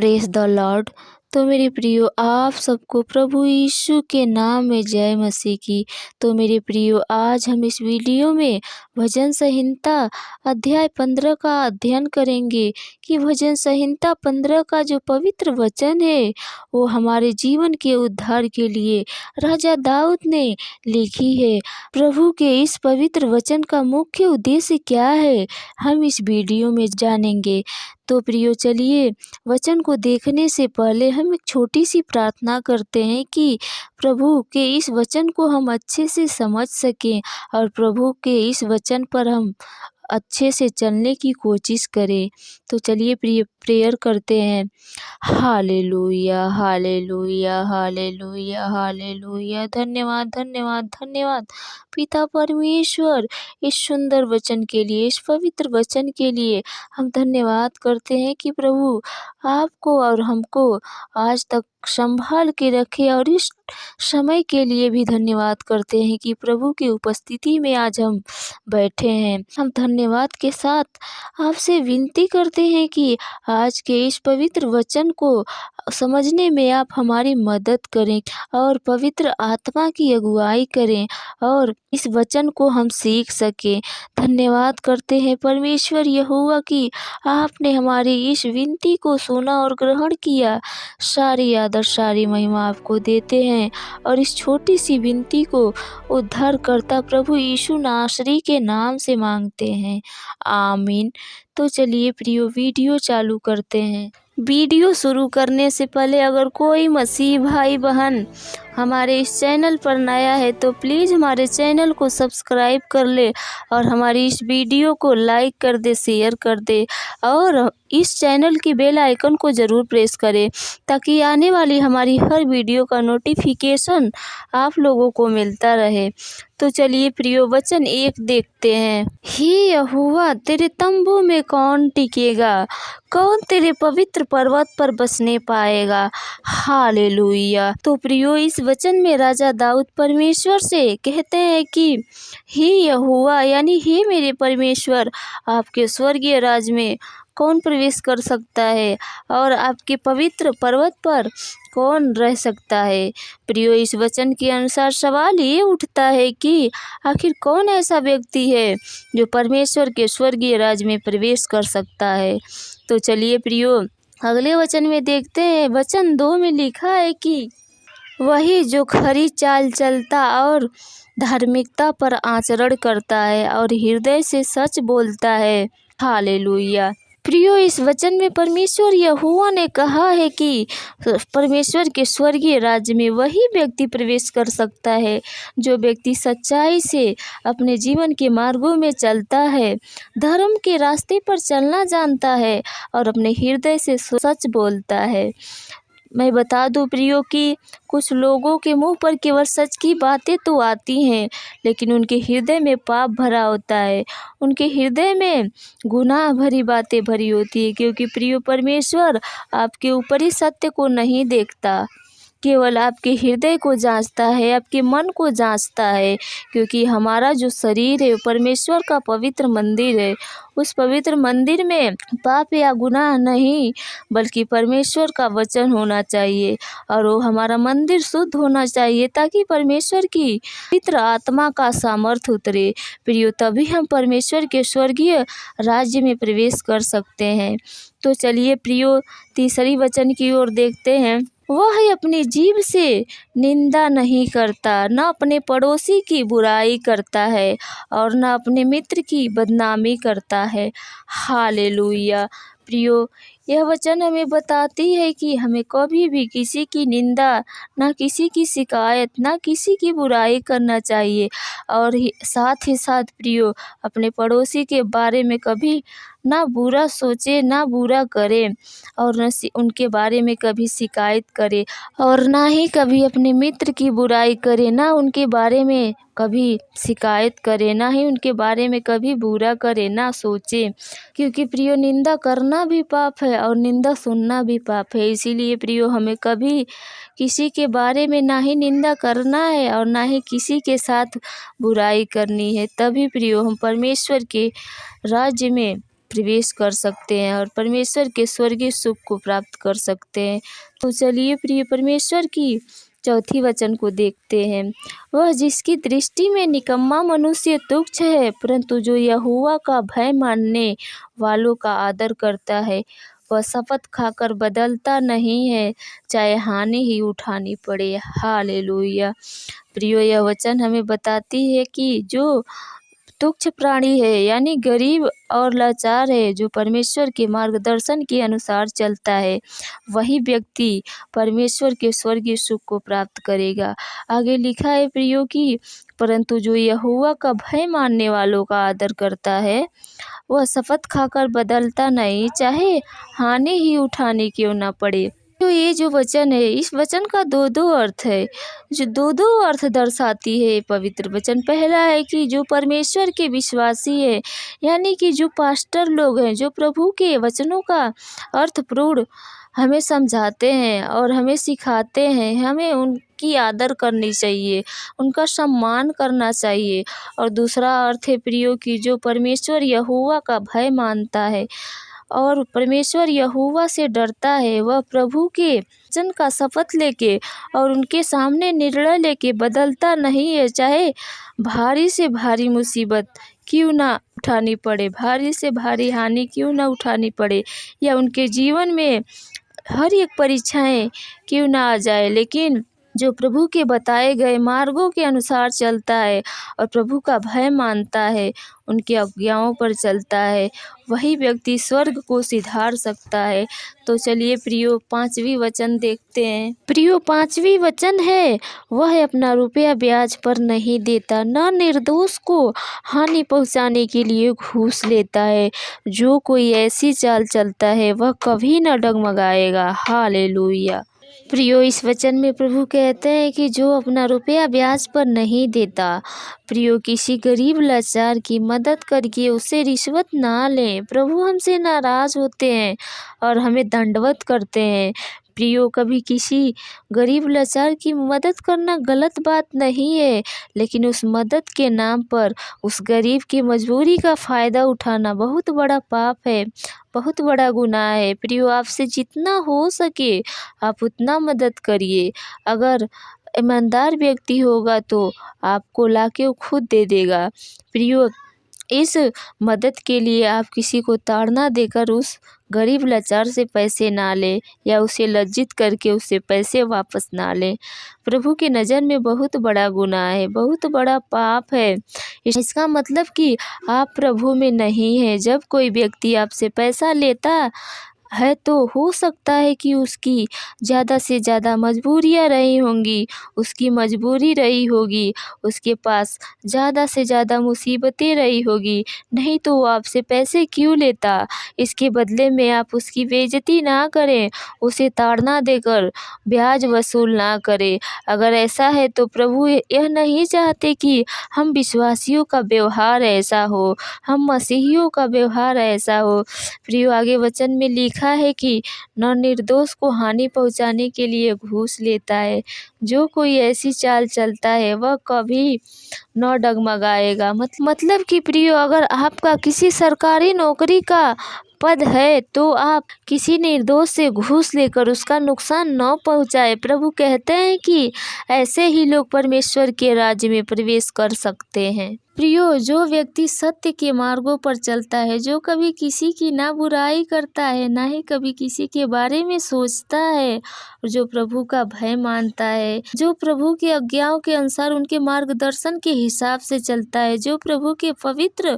Praise the Lord. तो मेरे प्रियो, आप सबको प्रभु यीशु के नाम में जय मसीह की। तो मेरे प्रियो, आज हम इस वीडियो में भजन संहिता अध्याय 15 का अध्ययन करेंगे कि भजन संहिता 15 का जो पवित्र वचन है वो हमारे जीवन के उद्धार के लिए राजा दाऊद ने लिखी है। प्रभु के इस पवित्र वचन का मुख्य उद्देश्य क्या है, हम इस वीडियो में जानेंगे। तो प्रियो, चलिए वचन को देखने से पहले हम एक छोटी सी प्रार्थना करते हैं कि प्रभु के इस वचन को हम अच्छे से समझ सकें और प्रभु के इस वचन पर हम अच्छे से चलने की कोशिश करें। तो चलिए प्रेयर करते हैं। Hallelujah, hallelujah, hallelujah, hallelujah. धन्यवाद, धन्यवाद, धन्यवाद पिता परमेश्वर, इस सुंदर वचन के लिए, इस पवित्र वचन के लिए हम धन्यवाद करते हैं कि प्रभु आपको और हमको आज तक संभाल के रखे, और इस समय के लिए भी धन्यवाद करते हैं कि प्रभु की उपस्थिति में आज हम बैठे हैं। हम धन्यवाद के साथ आपसे विनती करते हैं कि आज के इस पवित्र वचन को समझने में आप हमारी मदद करें और पवित्र आत्मा की अगुवाई करें और इस वचन को हम सीख सकें। धन्यवाद करते हैं परमेश्वर यहोवा कि आपने हमारी इस विनती को सुना और ग्रहण किया। सारी आदर, सारी महिमा आपको देते हैं और इस छोटी सी विनती को उद्धारकर्ता प्रभु यीशु नासरी के नाम से मांगते हैं, आमीन। तो चलिए प्रियो, वीडियो चालू करते हैं। वीडियो शुरू करने से पहले अगर कोई मसीह भाई बहन हमारे इस चैनल पर नया है तो प्लीज़ हमारे चैनल को सब्सक्राइब कर ले और हमारी इस वीडियो को लाइक कर दे, शेयर कर दे और इस चैनल की बेल आइकन को ज़रूर प्रेस करें ताकि आने वाली हमारी हर वीडियो का नोटिफिकेशन आप लोगों को मिलता रहे। तो चलिए प्रियो, वचन 1 देखते हैं। हे यहोवा, तेरे तंबू में कौन टिकेगा? कौन तेरे पवित्र पर्वत पर बसने पाएगा? हालेलुया। तो प्रियो, इस वचन में राजा दाऊद परमेश्वर से कहते हैं कि हे यहोवा, यानी हे मेरे परमेश्वर, आपके स्वर्गीय राज में कौन प्रवेश कर सकता है और आपके पवित्र पर्वत पर कौन रह सकता है? प्रियो, इस वचन के अनुसार सवाल ये उठता है कि आखिर कौन ऐसा व्यक्ति है जो परमेश्वर के स्वर्गीय राज में प्रवेश कर सकता है? तो चलिए प्रियो, अगले वचन में देखते हैं। वचन 2 में लिखा है कि वही जो खरी चाल चलता और धार्मिकता पर आचरण करता है और हृदय से सच बोलता है। हालेलुया। प्रियो, इस वचन में परमेश्वर यहोवा ने कहा है कि परमेश्वर के स्वर्गीय राज्य में वही व्यक्ति प्रवेश कर सकता है जो व्यक्ति सच्चाई से अपने जीवन के मार्गों में चलता है, धर्म के रास्ते पर चलना जानता है और अपने हृदय से सच बोलता है। मैं बता दूं प्रियो कि कुछ लोगों के मुंह पर केवल सच की बातें तो आती हैं, लेकिन उनके हृदय में पाप भरा होता है, उनके हृदय में गुनाह भरी बातें भरी होती है। क्योंकि प्रियो, परमेश्वर आपके ऊपरी सत्य को नहीं देखता, केवल आपके हृदय को जांचता है, आपके मन को जांचता है। क्योंकि हमारा जो शरीर है परमेश्वर का पवित्र मंदिर है। उस पवित्र मंदिर में पाप या गुनाह नहीं, बल्कि परमेश्वर का वचन होना चाहिए और वो हमारा मंदिर शुद्ध होना चाहिए ताकि परमेश्वर की पवित्र आत्मा का सामर्थ उतरे। प्रियो, तभी हम परमेश्वर के स्वर्गीय राज्य में प्रवेश कर सकते हैं। तो चलिए प्रियो, तीसरी वचन की ओर देखते हैं। वह अपनी जीभ से निंदा नहीं करता, न अपने पड़ोसी की बुराई करता है और न अपने मित्र की बदनामी करता है। हालेलुया। प्रियो, यह वचन हमें बताती है कि हमें कभी भी किसी की निंदा, ना किसी की शिकायत, ना किसी की बुराई करना चाहिए और साथ ही साथ प्रियो, अपने पड़ोसी के बारे में कभी ना बुरा सोचे, ना बुरा करे और न उनके बारे में कभी शिकायत करे और ना ही कभी अपने मित्र की बुराई करे, ना उनके बारे में कभी शिकायत करे, ना ही उनके बारे में कभी बुरा करे, ना सोचे। क्योंकि प्रियो, निंदा करना भी पाप है और निंदा सुनना भी पाप है। इसीलिए प्रियो, हमें कभी किसी के बारे में ना ही निंदा करना है और ना ही किसी के साथ बुराई करनी है। तभी प्रियो, हम परमेश्वर के राज्य में प्रवेश कर सकते हैं और परमेश्वर के स्वर्गीय सुख को प्राप्त कर सकते हैं। तो चलिए प्रिय परमेश्वर की चौथी वचन को देखते हैं। वह जिसकी दृष्टि में निकम्मा मनुष्य तुच्छ है, परंतु जो यहोवा का भय मानने वालों का आदर करता है वह शपथ खाकर बदलता नहीं है, चाहे हानि ही उठानी पड़े। हालेलुया। प्रियो, यह वचन हमें बताती है कि जो तुच्छ प्राणी है यानी गरीब और लाचार है, जो परमेश्वर के मार्गदर्शन के अनुसार चलता है, वही व्यक्ति परमेश्वर के स्वर्गीय सुख को प्राप्त करेगा। आगे लिखा है प्रियो कि परंतु जो यहोवा का भय मानने वालों का आदर करता है वह शपथ खाकर बदलता नहीं, चाहे हानि ही उठानी क्यों ना पड़े। तो ये जो वचन है, इस वचन का दो अर्थ है, जो दो अर्थ दर्शाती है पवित्र वचन। पहला है कि जो परमेश्वर के विश्वासी है यानी कि जो पास्टर लोग हैं, जो प्रभु के वचनों का अर्थपूर्ण हमें समझाते हैं और हमें सिखाते हैं, हमें उनकी आदर करनी चाहिए, उनका सम्मान करना चाहिए। और दूसरा अर्थ है प्रियो कि जो परमेश्वर यहोवा का भय मानता है और परमेश्वर यहोवा से डरता है, वह प्रभु के वचन का शपथ लेके और उनके सामने निर्णय लेके बदलता नहीं है, चाहे भारी से भारी मुसीबत क्यों ना उठानी पड़े, भारी से भारी हानि क्यों ना उठानी पड़े, या उनके जीवन में हर एक परीक्षाएं क्यों ना आ जाए, लेकिन जो प्रभु के बताए गए मार्गों के अनुसार चलता है और प्रभु का भय मानता है, उनके आज्ञाओं पर चलता है, वही व्यक्ति स्वर्ग को सिधार सकता है। तो चलिए प्रियो, पांचवी वचन देखते हैं। प्रियो, पांचवी वचन है, वह अपना रुपया ब्याज पर नहीं देता, न निर्दोष को हानि पहुंचाने के लिए घूस लेता है। जो कोई ऐसी चाल चलता है वह कभी न डगमगाएगा। हालेलुया। प्रियो, इस वचन में प्रभु कहते हैं कि जो अपना रुपया ब्याज पर नहीं देता, प्रियो किसी गरीब लाचार की मदद करके उससे रिश्वत ना लें। प्रभु हमसे नाराज होते हैं और हमें दंडवत करते हैं। प्रियो, कभी किसी गरीब लाचार की मदद करना गलत बात नहीं है, लेकिन उस मदद के नाम पर उस गरीब की मजबूरी का फ़ायदा उठाना बहुत बड़ा पाप है, बहुत बड़ा गुनाह है। प्रियो, आपसे जितना हो सके आप उतना मदद करिए। अगर ईमानदार व्यक्ति होगा तो आपको लाके वो खुद दे देगा। प्रियो, इस मदद के लिए आप किसी को ताड़ना देकर उस गरीब लाचार से पैसे ना लें या उसे लज्जित करके उससे पैसे वापस ना लें। प्रभु की नज़र में बहुत बड़ा गुनाह है, बहुत बड़ा पाप है। इसका मतलब कि आप प्रभु में नहीं हैं। जब कोई व्यक्ति आपसे पैसा लेता है तो हो सकता है कि उसकी ज़्यादा से ज़्यादा मजबूरियाँ रही होंगी, उसकी मजबूरी रही होगी, उसके पास ज़्यादा से ज़्यादा मुसीबतें रही होगी, नहीं तो वो आपसे पैसे क्यों लेता। इसके बदले में आप उसकी बेइज्जती ना करें, उसे ताड़ना देकर ब्याज वसूल ना करें। अगर ऐसा है तो प्रभु यह नहीं चाहते कि हम विश्वासियों का व्यवहार ऐसा हो, हम मसीहियों का व्यवहार ऐसा हो। प्रियो, आगे वचन में लिखा है कि न निर्दोष को हानि पहुंचाने के लिए घूस लेता है। जो कोई ऐसी चाल चलता है वह कभी न डगमगाएगा। मतलब कि प्रियो, अगर आपका किसी सरकारी नौकरी का पद है तो आप किसी निर्दोष से घूस लेकर उसका नुकसान न पहुंचाए। प्रभु कहते हैं कि ऐसे ही लोग परमेश्वर के राज्य में प्रवेश कर सकते हैं। प्रियो, जो व्यक्ति सत्य के मार्गों पर चलता है, जो कभी किसी की ना बुराई करता है, ना ही कभी किसी के बारे में सोचता है, जो प्रभु का भय मानता है, जो प्रभु के आज्ञाओं के अनुसार उनके मार्गदर्शन के हिसाब से चलता है, जो प्रभु के पवित्र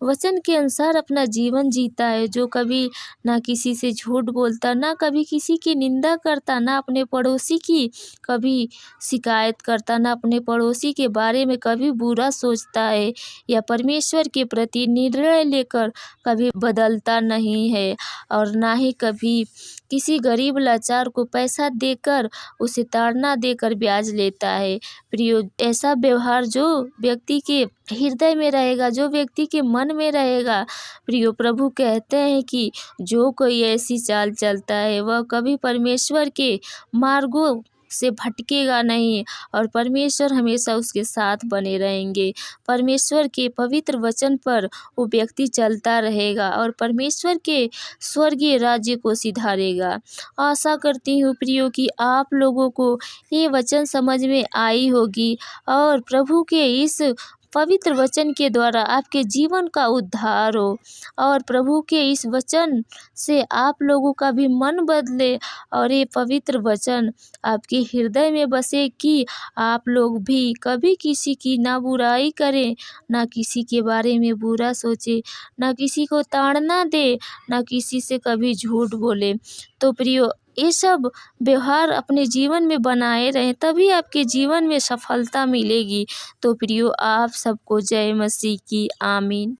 वचन के अनुसार अपना जीवन जीता है, जो कभी ना किसी से झूठ बोलता, ना कभी किसी की निंदा करता, ना अपने पड़ोसी की कभी शिकायत करता, ना अपने पड़ोसी के बारे में कभी बुरा सोचता है, या परमेश्वर के प्रति निर्णय लेकर कभी बदलता नहीं है, और ना ही कभी किसी गरीब लाचार को पैसा देकर उसे ताड़ना देकर ब्याज लेता है। प्रियो, ऐसा व्यवहार जो व्यक्ति के हृदय में रहेगा, जो व्यक्ति के मन में रहेगा, प्रियो, प्रभु कहते हैं कि जो कोई ऐसी चाल चलता है वह कभी परमेश्वर के मार्गों से भटकेगा नहीं और परमेश्वर हमेशा उसके साथ बने रहेंगे। परमेश्वर के पवित्र वचन पर वो व्यक्ति चलता रहेगा और परमेश्वर के स्वर्गीय राज्य को सिधारेगा। आशा करती हूँ प्रियो कि आप लोगों को ये वचन समझ में आई होगी और प्रभु के इस पवित्र वचन के द्वारा आपके जीवन का उद्धार हो और प्रभु के इस वचन से आप लोगों का भी मन बदले और ये पवित्र वचन आपके हृदय में बसे कि आप लोग भी कभी किसी की ना बुराई करें, ना किसी के बारे में बुरा सोचे, ना किसी को ताड़ना दे, ना किसी से कभी झूठ बोले। तो प्रियो, ये सब व्यवहार अपने जीवन में बनाए रहें, तभी आपके जीवन में सफलता मिलेगी। तो प्रियो, आप सबको जय मसीह की। आमीन।